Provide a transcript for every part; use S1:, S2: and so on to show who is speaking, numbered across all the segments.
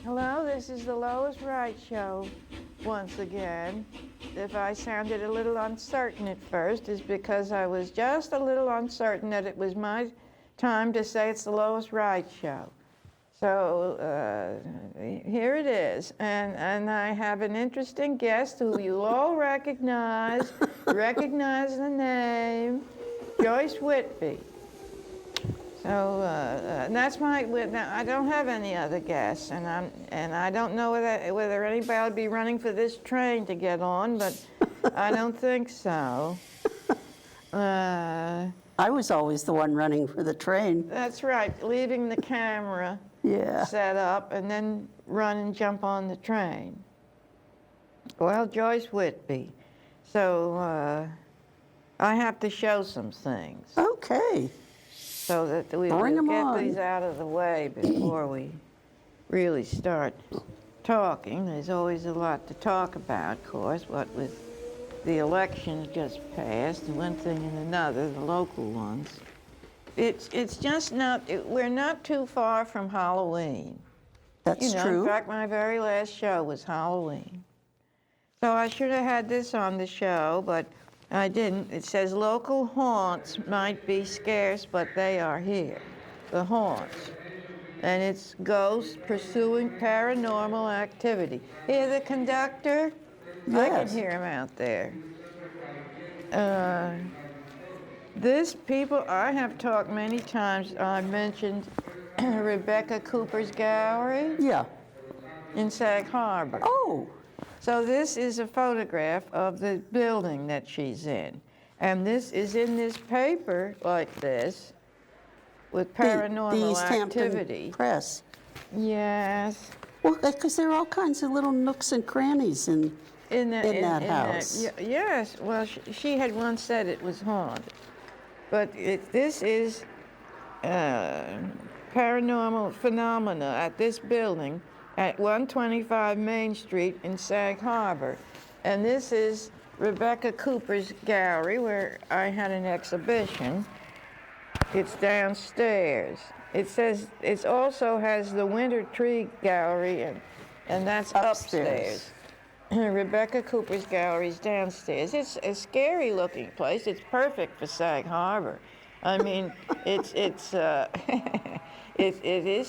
S1: Hello, this is the Lois Wright Show once again. If I sounded a little uncertain at first, it's because I was just a little uncertain that it was my time to say it's the Lois Wright Show. So here it is, and I have an interesting guest who you all recognize the name, Joyce Whitby. So that's my. Now, I don't have any other guests, and I don't know whether anybody will be running for this train to get on, but I don't think so.
S2: I was always the one running for the train.
S1: That's right, leaving the camera set up and then run and jump on the train. Well, Joyce Whitby. So I have to show some things.
S2: Okay.
S1: So that we will get these out of the way before we really start talking. There's always a lot to talk about, of course, what with the elections just passed, and one thing and another, the local ones. It's just not, we're not too far from Halloween.
S2: That's true.
S1: In fact, my very last show was Halloween. So I should have had this on the show, but I didn't. It says local haunts might be scarce, but they are here. The haunts. And it's ghosts pursuing paranormal activity. Hear the conductor?
S2: Yes.
S1: I can hear him out there. This people, I have talked many times, I mentioned Rebecca Cooper's gallery.
S2: Yeah.
S1: In Sag Harbor.
S2: Oh.
S1: So this is a photograph of the building that she's in. And this is in this paper like this with paranormal activity.
S2: Hampton Press.
S1: Yes.
S2: Well, because there are all kinds of little nooks and crannies in that house.
S1: Yes. Well, she had once said it was haunted. But this is paranormal phenomena at this building at 125 Main Street in Sag Harbor. And this is Rebecca Cooper's gallery where I had an exhibition. It's downstairs. It says, it also has the Winter Tree Gallery and that's upstairs. Rebecca Cooper's gallery is downstairs. It's a scary looking place. It's perfect for Sag Harbor. I mean, it is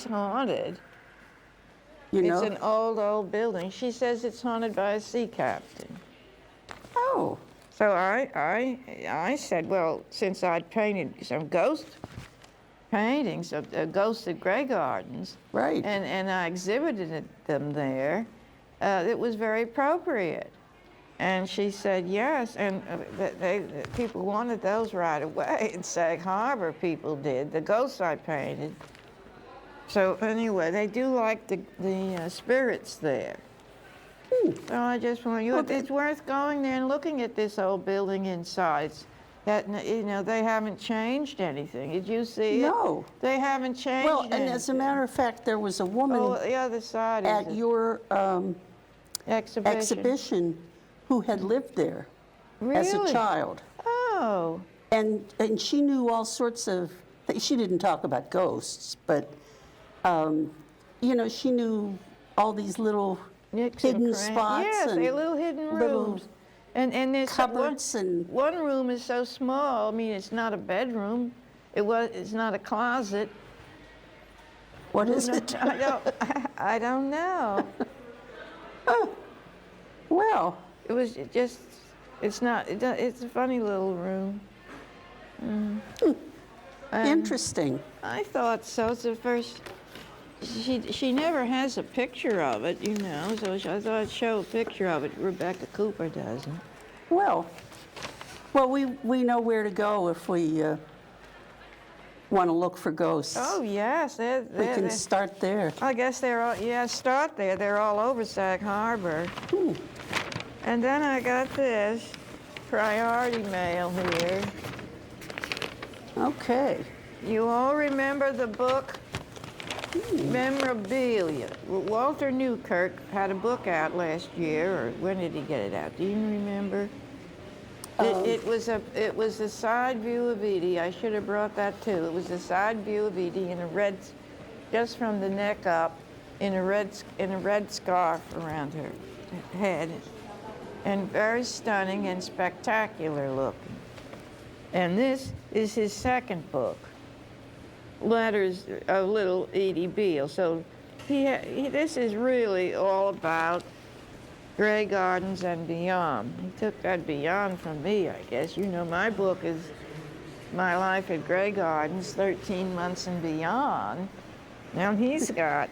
S1: haunted. It's an old building. She says it's haunted by a sea captain.
S2: Oh.
S1: So I said, well, since I'd painted some ghost paintings of ghosted Grey Gardens,
S2: right,
S1: and I exhibited them there, it was very appropriate. And she said yes, and people wanted those right away in Sag Harbor. People did. The ghosts I painted. So anyway, they do like the spirits there. So I just want you. It's worth going there and looking at this old building inside. That they haven't changed anything. Did you see it?
S2: No,
S1: they haven't changed.
S2: Well, and
S1: anything.
S2: as a matter of fact, there was a woman
S1: the other side
S2: at your exhibition who had lived there as a child.
S1: Oh.
S2: And she knew all sorts of. She didn't talk about ghosts, but. She knew all these little hidden spots.
S1: Yes,
S2: and
S1: little hidden rooms. And there's
S2: cupboards
S1: one room is so small. I mean, it's not a bedroom. It's not a closet.
S2: What is it?
S1: I don't know.
S2: Well,
S1: it was just. It's not. It's a funny little room.
S2: Interesting.
S1: I thought so. It's the first. She never has a picture of it, so I thought I'd show a picture of it. Rebecca Cooper doesn't.
S2: Well, we know where to go if we want to look for ghosts.
S1: Oh, yes.
S2: We can start there.
S1: I guess start there. They're all over Sag Harbor. And then I got this priority mail here.
S2: Okay.
S1: You all remember the book Memorabilia? Walter Newkirk had a book out last year, or when did he get it out? Do you remember? It was a side view of Edie. I should have brought that too. It was a side view of Edie, and it read just from the neck up, in a red scarf around her head, and very stunning and spectacular looking. And this is his second book, Letters of Little Edie Beale. So this is really all about Grey Gardens and beyond. He took that beyond from me, I guess. You know, my book is My Life at Grey Gardens, 13 Months and Beyond. Now he's got,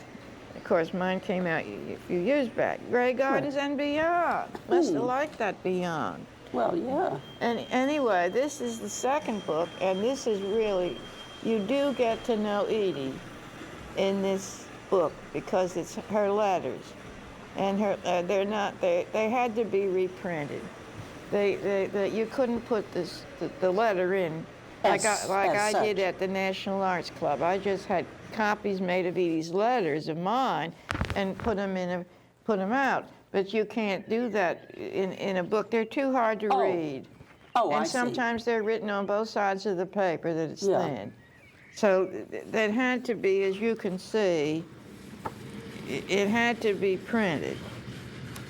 S1: of course, mine came out a few years back, Grey Gardens and Beyond. Must have liked that beyond.
S2: Well, yeah.
S1: And anyway, this is the second book, and this is really, you do get to know Edie in this book because it's her letters. And they had to be reprinted. You couldn't put the letter in like I did at the National Arts Club. I just had copies made of Edie's letters of mine and put them out. But you can't do that in a book. They're too hard to read.
S2: Oh,
S1: and
S2: I see.
S1: sometimes they're written on both sides of the paper that it's thin. So that had to be, as you can see, it had to be printed.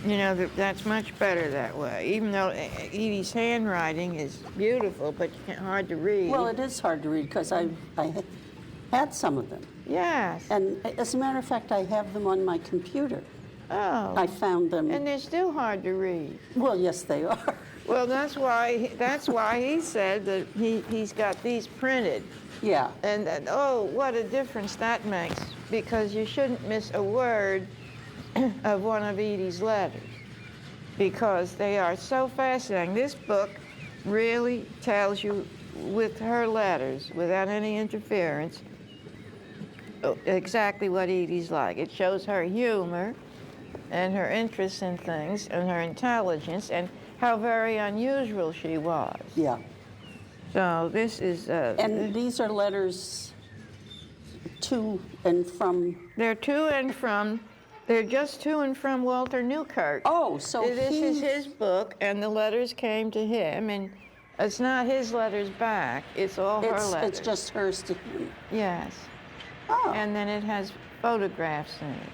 S1: You know, that's much better that way. Even though Edie's handwriting is beautiful, but hard to read.
S2: Well, it is hard to read because I had some of them.
S1: Yes.
S2: And as a matter of fact, I have them on my computer.
S1: Oh.
S2: I found them.
S1: And they're still hard to read.
S2: Well, yes, they are.
S1: Well, that's why he said that he's got these printed.
S2: Yeah.
S1: And oh, what a difference that makes, because you shouldn't miss a word of one of Edie's letters, because they are so fascinating. This book really tells you, with her letters, without any interference, exactly what Edie's like. It shows her humor and her interest in things and her intelligence and how very unusual she was.
S2: Yeah.
S1: So this is...
S2: and these are letters to and from...
S1: They're to and from... They're just to and from Walter Newkirk.
S2: Oh, so
S1: this is his book, and the letters came to him, and it's not his letters back. It's all her letters.
S2: It's just hers to him.
S1: Yes.
S2: Oh.
S1: And then it has photographs in it.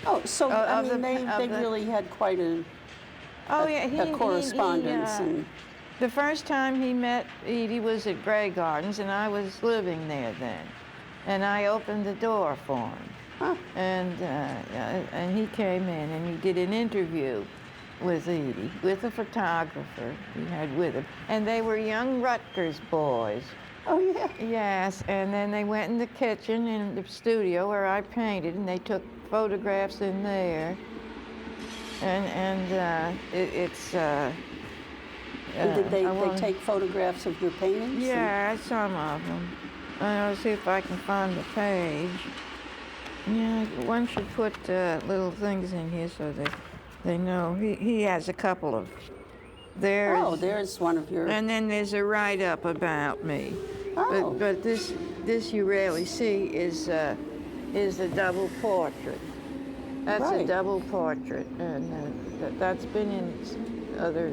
S2: Oh, so I mean, they really had quite a correspondence. And
S1: the first time he met Edie was at Grey Gardens, and I was living there then, and I opened the door for him.
S2: Huh.
S1: And he came in and he did an interview with Edie, with a photographer he had with him. And they were young Rutgers boys.
S2: Oh, yeah.
S1: Yes, and then they went in the kitchen in the studio where I painted, and they took photographs in there. And
S2: did they take photographs of your paintings?
S1: Yeah, some of them. I'll see if I can find the page. Yeah, one should put little things in here so they know. He has a couple of theirs.
S2: Oh, there's one of your...
S1: And then there's a write-up about me.
S2: Oh.
S1: But this you rarely see is a double portrait. That's
S2: Right.
S1: a double portrait, and that's been in other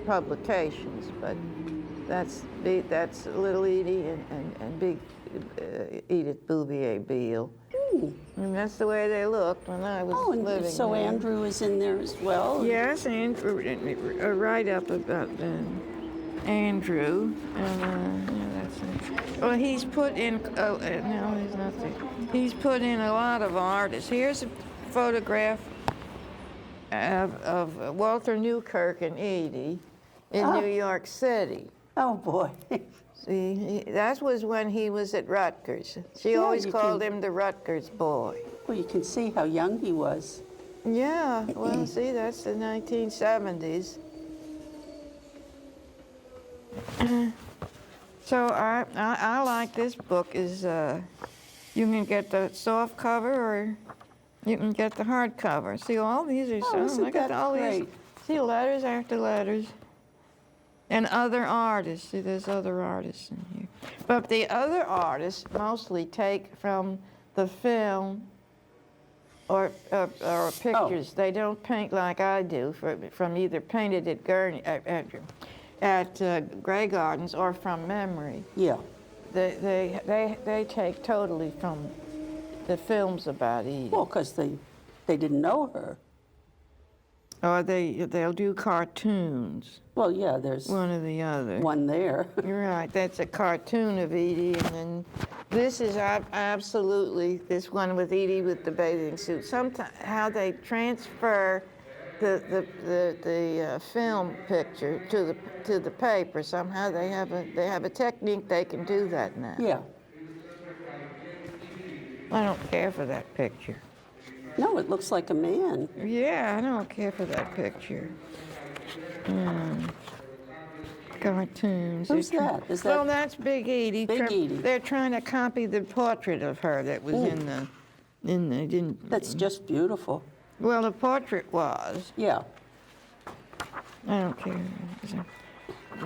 S1: publications. But that's Little Edie and Big Edith Bouvier Beale. And that's the way they looked when I was living
S2: and so
S1: there.
S2: Andrew is in there as well?
S1: Yes, Andrew, a write-up about Andrew. That's it. Well, he's put in, no, there's nothing. He's put in a lot of artists. Here's a photograph of Walter Newkirk and Edie in New York City.
S2: Oh, boy.
S1: See, that was when he was at Rutgers. She always called him the Rutgers boy.
S2: Well, you can see how young he was.
S1: Yeah, well, see, that's the 1970s. So I like this book. Is you can get the soft cover or you can get the hard cover. See, all these are
S2: Isn't that
S1: all
S2: great?
S1: these. See, letters after letters. And other artists. See, there's other artists in here. But the other artists mostly take from the film or pictures. They don't paint like I do, from either painted at Grey Gardens or from memory.
S2: Yeah.
S1: They take totally from the films about Edie.
S2: Well, because they didn't know her.
S1: Or they'll do cartoons,
S2: Well, yeah, there's
S1: one or the other.
S2: one there.
S1: You're right, that's a cartoon of Edie, and then this is absolutely, this one with Edie with the bathing suit. Sometimes how they transfer the film picture to the paper. Somehow they have a technique they can do that now.
S2: Yeah.
S1: I don't care for that picture.
S2: No, it looks like a man.
S1: Yeah, I don't care for that picture. Cartoons.
S2: Who's that? Is that?
S1: Well, that's Big Edie.
S2: Big Edie.
S1: They're trying to copy the portrait of her that was in the. Didn't.
S2: That's just beautiful.
S1: Well, the portrait was.
S2: Yeah.
S1: I don't care.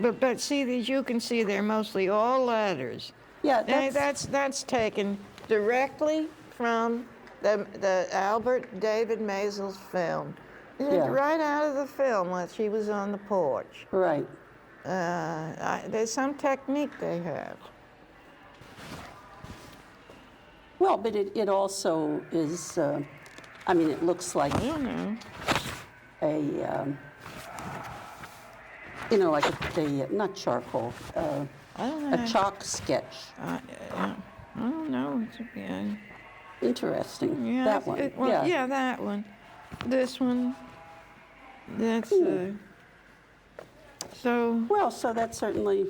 S1: But see, as you can see, they're mostly all letters.
S2: Yeah,
S1: And that's taken directly from the Albert David Maysles film.
S2: Yeah.
S1: Right out of the film when she was on the porch.
S2: right.
S1: There's some technique they have.
S2: Well, but it also is, I mean, it looks like
S1: I don't know.
S2: like a not charcoal,
S1: I don't know.
S2: a chalk sketch.
S1: I don't know.
S2: Interesting.
S1: Yeah,
S2: That one.
S1: yeah, that one. This one. That's so.
S2: Well, so that certainly,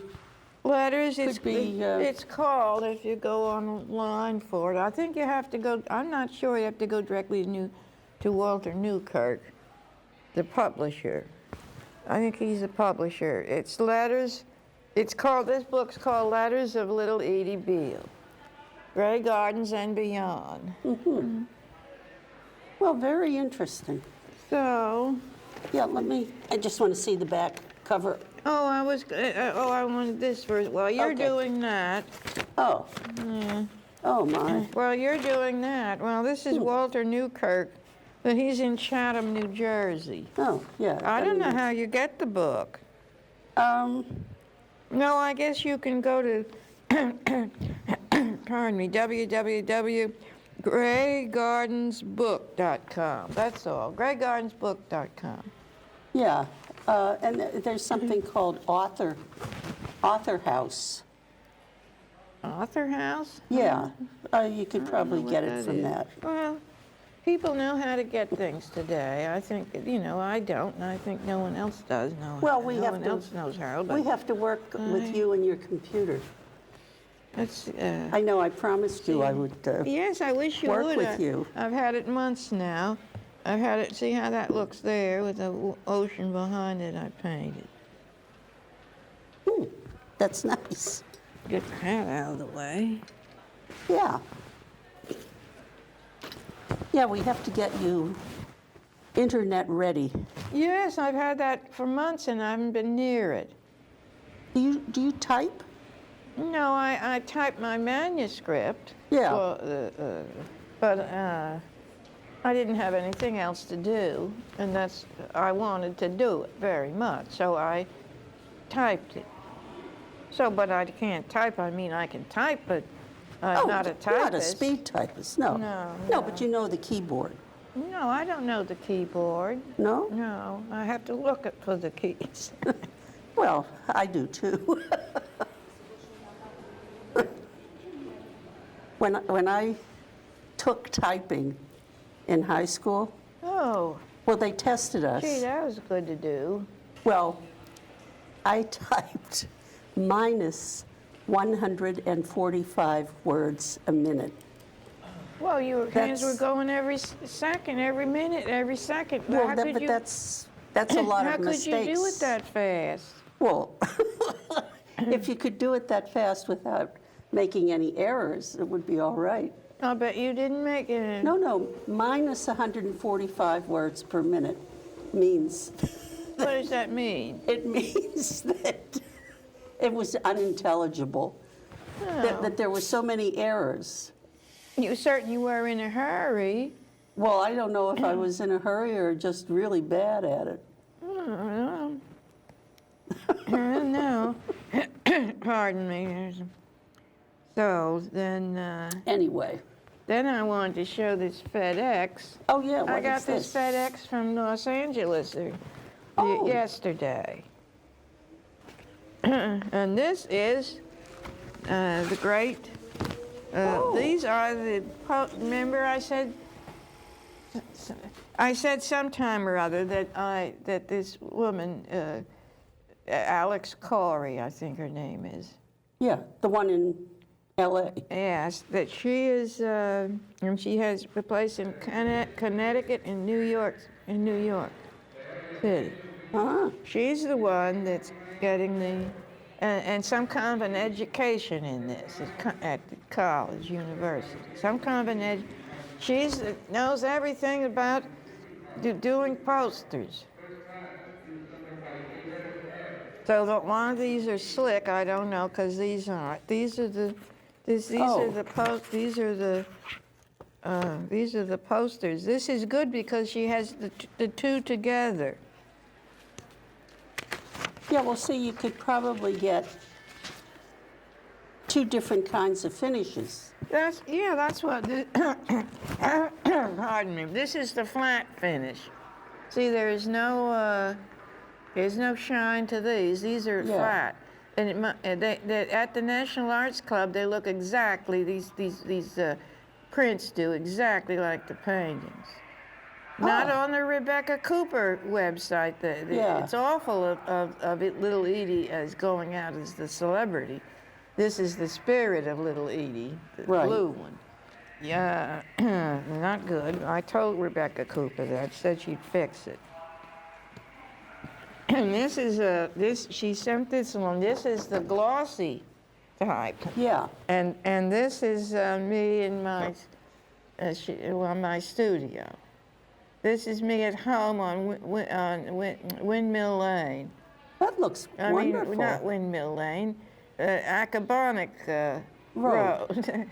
S1: Letters,
S2: Could be,
S1: it's called, if you go online for it, I think you have to go, I'm not sure you have to go directly to Walter Newkirk, the publisher. I think he's the publisher. It's letters, this book's called Letters of Little Edie Beale, Grey Gardens and Beyond.
S2: well, very interesting.
S1: So,
S2: Yeah, I just want to see the back cover.
S1: I wanted this first. Well, you're
S2: Okay.
S1: doing that.
S2: Oh. Oh, my.
S1: Well, you're doing that. Well, this is Walter Newkirk, but he's in Chatham, New Jersey.
S2: Oh, yeah.
S1: I don't know
S2: mean,
S1: how you get the book.
S2: Um,
S1: No, I guess you can go to, pardon me, www.greygardensbook.com. That's all, greygardensbook.com.
S2: yeah, and there's something called Author House.
S1: Author House?
S2: Yeah, you could probably get it from that.
S1: Well, people know how to get things today. I think, I don't, and I think no one else does know.
S2: Well, we
S1: no
S2: have
S1: one
S2: to-
S1: else knows how, but
S2: We have to work with you and your computer.
S1: it's,
S2: I know, I promised you I would,
S1: yes, I wish you
S2: work
S1: would.
S2: with you.
S1: I've had it months now. I've had it, see how that looks there with the ocean behind it I painted.
S2: that's nice.
S1: Get that out of the way.
S2: Yeah. Yeah, we have to get you internet ready.
S1: Yes, I've had that for months and I haven't been near it.
S2: Do you type?
S1: No, I typed my manuscript.
S2: Yeah.
S1: Well, but I didn't have anything else to do, and I wanted to do it very much, so I typed it. So, but I can't type. I mean, I can type, but I'm not a typist.
S2: Not a speed typist, no.
S1: No,
S2: but you know the keyboard.
S1: No, I don't know the keyboard.
S2: No?
S1: No, I have to look for the keys.
S2: Well, I do too. When I took typing in high school,
S1: Oh,
S2: well, they tested us.
S1: gee, that was good to do.
S2: Well, I typed minus 145 words a minute.
S1: Well, your hands were
S2: That's-
S1: going every second, every minute, every second.
S2: Well,
S1: How could
S2: but
S1: you,
S2: that's a lot
S1: how
S2: of
S1: could
S2: mistakes.
S1: you do it that fast?
S2: Well, if you could do it that fast without making any errors, it would be all right.
S1: I bet you didn't make it.
S2: No, minus 145 words per minute means,
S1: What does that mean?
S2: it means that it was unintelligible, that there were so many errors.
S1: You certainly were in a hurry.
S2: Well, I don't know if I was in a hurry or just really bad at it.
S1: I don't know. Pardon me. So then,
S2: Anyway,
S1: Then I wanted to show this FedEx.
S2: Oh, yeah,
S1: I
S2: what
S1: got
S2: is
S1: this
S2: this?
S1: FedEx from Los Angeles
S2: Oh.
S1: yesterday. And this is the great,
S2: Oh.
S1: these are the, remember I said sometime or other that this woman, Alex Corey, I think her name is.
S2: Yeah, the one in L.A.
S1: Yes, that she is, and she has a place in Connecticut and New York City.
S2: Uh-huh.
S1: She's the one that's getting the, and some kind of an education in this at the college, university. Some kind of an she's knows everything about doing posters. So one of these are slick. I don't know because these aren't. These are the these are the these are the posters. This is good because she has the two together.
S2: Yeah, well, see, you could probably get two different kinds of finishes.
S1: That's what. Pardon me. This is the flat finish. See, there's no shine to these. These are flat. And at the National Arts Club, they look exactly, these prints do exactly like the paintings. Not on the Rebecca Cooper website. It's awful of Little Edie as going out as the celebrity. This is the spirit of Little Edie, the blue one. Yeah, not good. I told Rebecca Cooper that. I said she'd fix it. And this is she sent this one. This is the glossy type.
S2: Yeah.
S1: And this is me in my my studio. This is me at home on Windmill Lane.
S2: That looks wonderful.
S1: I mean, not Windmill Lane, Accabonac Road.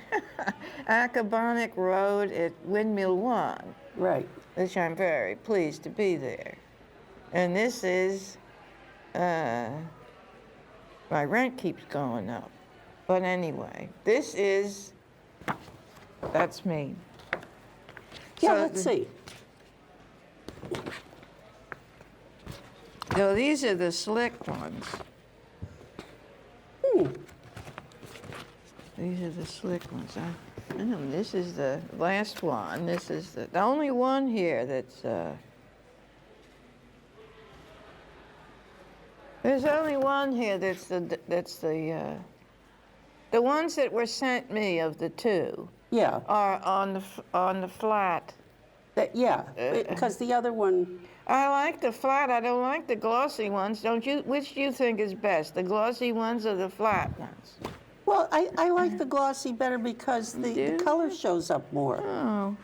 S1: Accabonac Road at Windmill 1.
S2: Right.
S1: Which I'm very pleased to be there. And this is, my rent keeps going up. But anyway, that's me.
S2: Yeah,
S1: So
S2: let's see.
S1: So these are the slick ones. These are the slick ones. This is the last one. This is the only one here that's, there's only one here that's the ones that were sent me of the two.
S2: Yeah.
S1: Are on the flat.
S2: Because the other one.
S1: I like the flat. I don't like the glossy ones. Don't you? Which do you think is best, the glossy ones or the flat ones?
S2: Well, I like the glossy better because the color shows up more.
S1: Oh.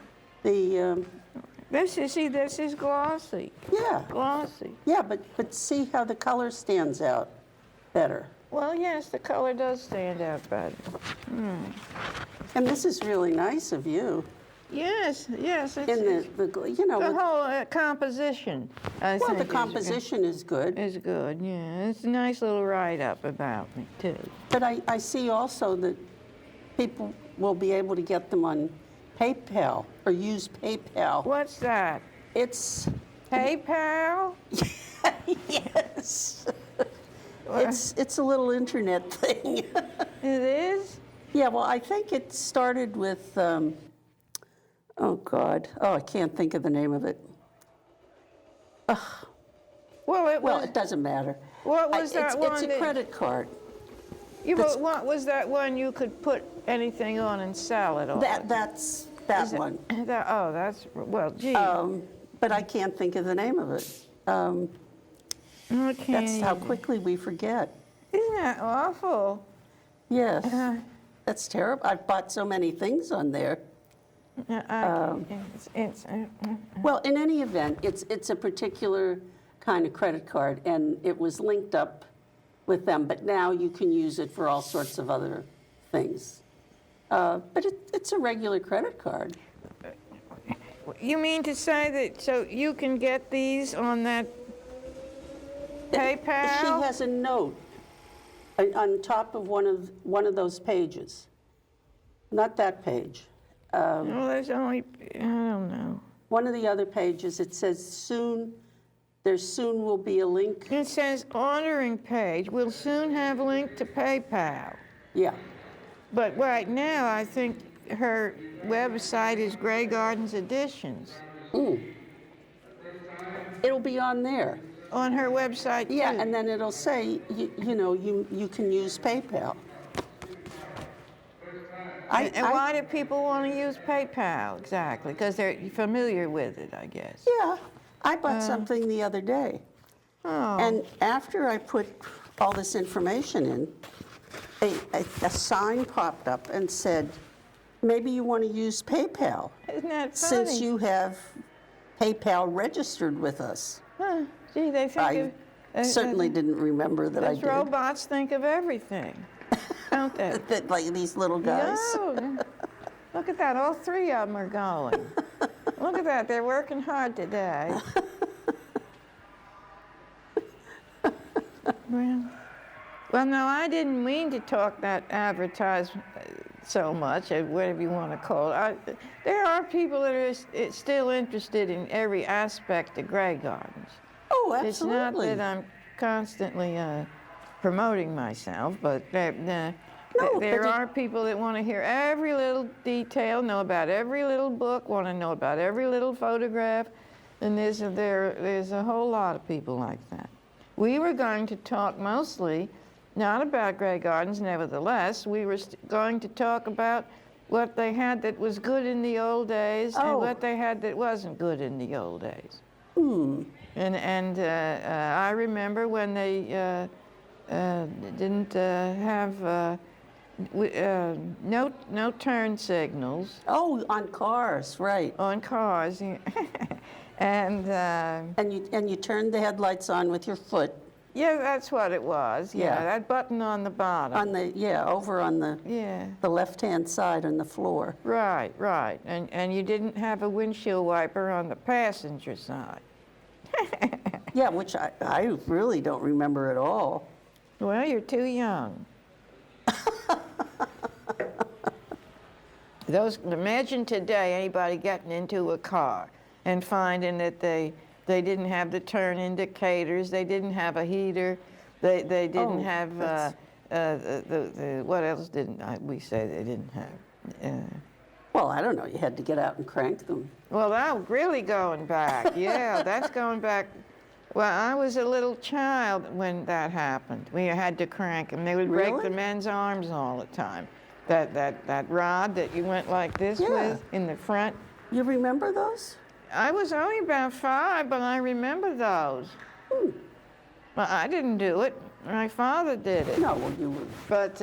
S2: This
S1: is glossy.
S2: Yeah.
S1: Glossy.
S2: Yeah, but see how the color stands out better.
S1: Well, yes, the color does stand out better.
S2: And this is really nice of you.
S1: Yes. It's,
S2: in
S1: the whole composition. I think
S2: the composition is good.
S1: Is good, yeah. It's a nice little write-up about me, too.
S2: But I see also that people will be able to get them on PayPal or use PayPal.
S1: What's that?
S2: It's
S1: PayPal?
S2: Yes. It's a little internet thing.
S1: It is?
S2: Yeah, well, I think it started with, oh, God. Oh, I can't think of the name of it.
S1: Well,
S2: it doesn't matter.
S1: What was that one?
S2: It's a credit card.
S1: But what was that one you could put anything on and sell it on?
S2: That's that one.
S1: Gee.
S2: But I can't think of the name of it.
S1: Okay.
S2: That's how quickly we forget.
S1: Isn't that awful?
S2: Yes. That's terrible. I've bought so many things on there. Well, in any event, it's a particular kind of credit card, and it was linked up with them, but now you can use it for all sorts of other things. But it's a regular credit card.
S1: You mean to say that so you can get these on that PayPal?
S2: She has a note on top of one of those pages. Not that page.
S1: Well, there's only, I don't know.
S2: One of the other pages, it says soon, there soon will be a link.
S1: It says ordering page. We'll soon have a link to PayPal.
S2: Yeah.
S1: But right now, I think her website is Grey Gardens Editions.
S2: It'll be on there.
S1: On her website, too.
S2: Yeah, and then it'll say, you can use PayPal.
S1: And why do people want to use PayPal exactly? Because they're familiar with it, I guess.
S2: Yeah, I bought something the other day.
S1: Oh.
S2: And after I put all this information in, a sign popped up and said, maybe you want to use PayPal.
S1: Isn't that funny?
S2: Since you have PayPal registered with us.
S1: Huh. Gee, they think
S2: I certainly didn't remember that I
S1: those
S2: did.
S1: robots think of everything, don't they?
S2: That, like these little guys.
S1: No. Look at that. All three of them are going. Look at that. They're working hard today. Well, no, I didn't mean to talk that advertise so much, whatever you want to call it. There are people that are still interested in every aspect of Grey Gardens.
S2: Oh, absolutely.
S1: It's not that I'm constantly promoting myself, but there are people that want to hear every little detail, know about every little book, want to know about every little photograph, and there's a whole lot of people like that. We were going to talk mostly not about Grey Gardens, nevertheless. We were going to talk about what they had that was good in the old days and what they had that wasn't good in the old days. And I remember when they didn't have no turn signals.
S2: Oh, on cars, right.
S1: On cars. And
S2: you turned the headlights on with your foot.
S1: Yeah, that's what it was. Yeah, that button on the bottom.
S2: Over on the left-hand side on the floor.
S1: Right. And you didn't have a windshield wiper on the passenger side.
S2: Yeah, which I really don't remember at all.
S1: Well, you're too young. Imagine today anybody getting into a car and finding that they didn't have the turn indicators, they didn't have a heater, they didn't have what else didn't we say they didn't have?
S2: Well, I don't know. You had to get out and crank them.
S1: Well, that really going back. Yeah, that's going back. Well, I was a little child when that happened. We had to crank them. They would break the men's arms all the time. That rod that you went like this with in the front.
S2: You remember those?
S1: I was only about 5, but I remember those. Well, I didn't do it. My father did it.
S2: No, well, you were.
S1: But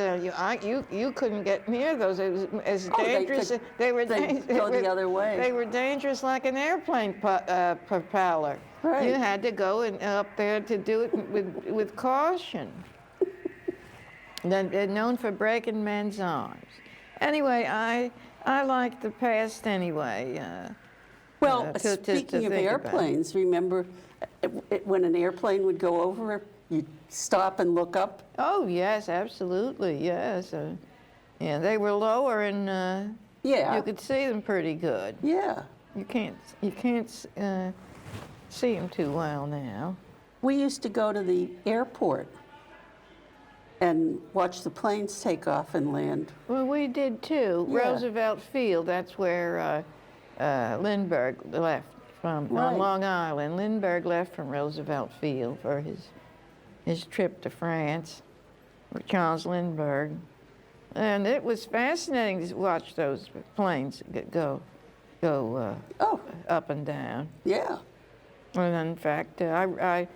S1: you couldn't get near those. It was as dangerous. They were
S2: go the other way.
S1: They were dangerous like an airplane propeller.
S2: Right.
S1: You had to go up there to do it with caution. They're known for breaking men's arms. Anyway, I like the past anyway.
S2: Well, speaking of airplanes, remember when an airplane would go over, you'd stop and look up?
S1: Oh, yes, absolutely, yes. They were lower and you could see them pretty good.
S2: Yeah.
S1: You can't see them too well now.
S2: We used to go to the airport and watch the planes take off and land.
S1: Well, we did too.
S2: Yeah.
S1: Roosevelt Field, that's where Lindbergh left from, on Long Island. Lindbergh left from Roosevelt Field for his trip to France, with Charles Lindbergh. And it was fascinating to watch those planes go up and down.
S2: Yeah.
S1: And in fact, they'd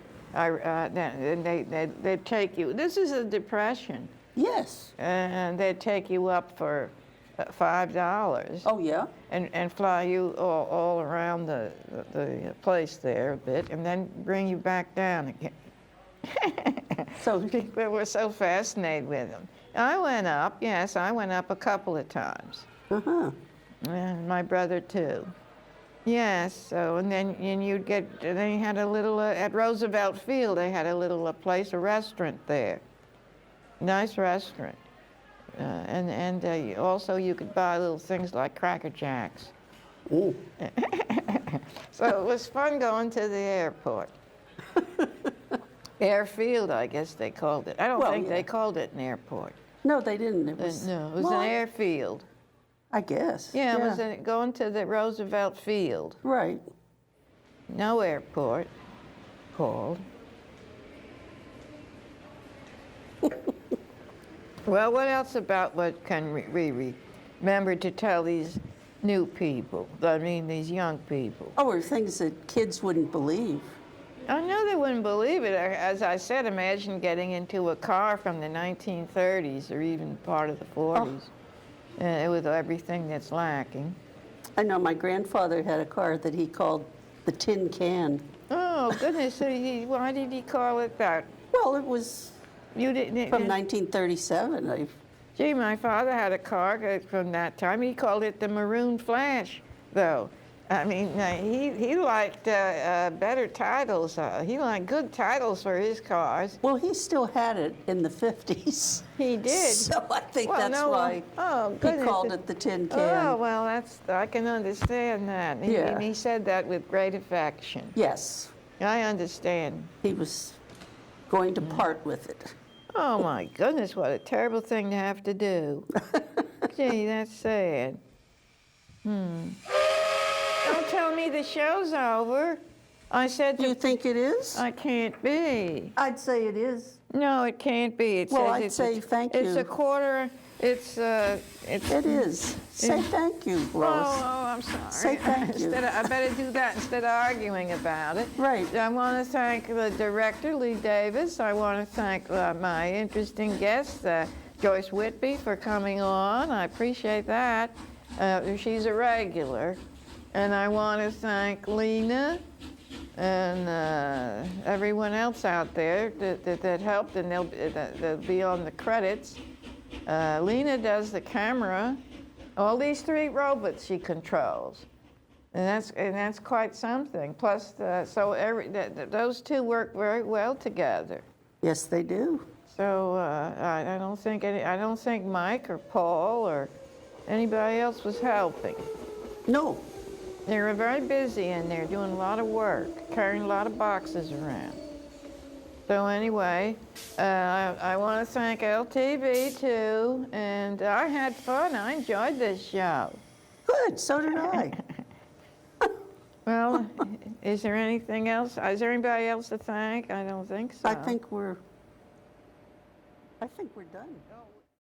S1: take you, this is a depression.
S2: Yes.
S1: And they'd take you up for $5.
S2: Oh, yeah?
S1: And fly you all around the place there a bit, and then bring you back down again.
S2: So
S1: people were so fascinated with them. I went up a couple of times. And my brother too. Yes, so, and then they had a little, at Roosevelt Field, they had a little place, a restaurant there. Nice restaurant. Also you could buy little things like Cracker Jacks.
S2: Ooh.
S1: So it was fun going to the airport. Airfield, I guess they called it. I don't
S2: Well,
S1: think
S2: yeah.
S1: they called it an airport.
S2: No, they didn't. It was,
S1: No, it was
S2: well,
S1: an airfield.
S2: I guess.
S1: Yeah, it was going to the Roosevelt Field.
S2: Right.
S1: No airport called. Well, what else about what can we remember to tell these new people? I mean, these young people.
S2: Oh, or things that kids wouldn't believe.
S1: I know they wouldn't believe it. As I said, imagine getting into a car from the 1930s or even part of the 40s with everything that's lacking.
S2: I know my grandfather had a car that he called the Tin Can.
S1: Oh, goodness. So why did he call it that?
S2: Well, it was
S1: You didn't.
S2: from 1937.
S1: Gee, my father had a car from that time. He called it the Maroon Flash, though. I mean, he liked better titles. He liked good titles for his cars.
S2: Well, he still had it in the 50s.
S1: He did.
S2: So I think
S1: Well,
S2: that's
S1: no,
S2: why
S1: oh,
S2: he
S1: goodness.
S2: called it the Tin Can.
S1: Oh, well, I can understand that.
S2: Yeah.
S1: And he said that with great affection.
S2: Yes,
S1: I understand.
S2: he was going to part with it.
S1: Oh, my goodness, what a terrible thing to have to do. Gee, that's sad. Don't tell me the show's over. I said
S2: Do you think it is?
S1: I can't be.
S2: I'd say it is.
S1: No, it can't be. It
S2: Well,
S1: says
S2: I'd
S1: it's
S2: say thank you.
S1: It's a quarter. It's
S2: It is. Say thank you,
S1: Oh,
S2: Lois.
S1: I'm sorry.
S2: Say thank you.
S1: I better do that instead of arguing about it.
S2: Right.
S1: I want to thank the director, Lee Davis. I want to thank my interesting guest, Joyce Whitby, for coming on. I appreciate that. She's a regular. And I want to thank Lena and everyone else out there that helped, and they'll be on the credits. Lena does the camera. All these 3 robots she controls, and that's quite something. Plus, those 2 work very well together.
S2: Yes, they do.
S1: So I don't think Mike or Paul or anybody else was helping.
S2: No.
S1: They were very busy in there doing a lot of work, carrying a lot of boxes around. So anyway, I want to thank LTV too, and I had fun. I enjoyed this show.
S2: Good, so did I.
S1: Well, is there anything else? Is there anybody else to thank? I don't think so.
S2: I think we're done.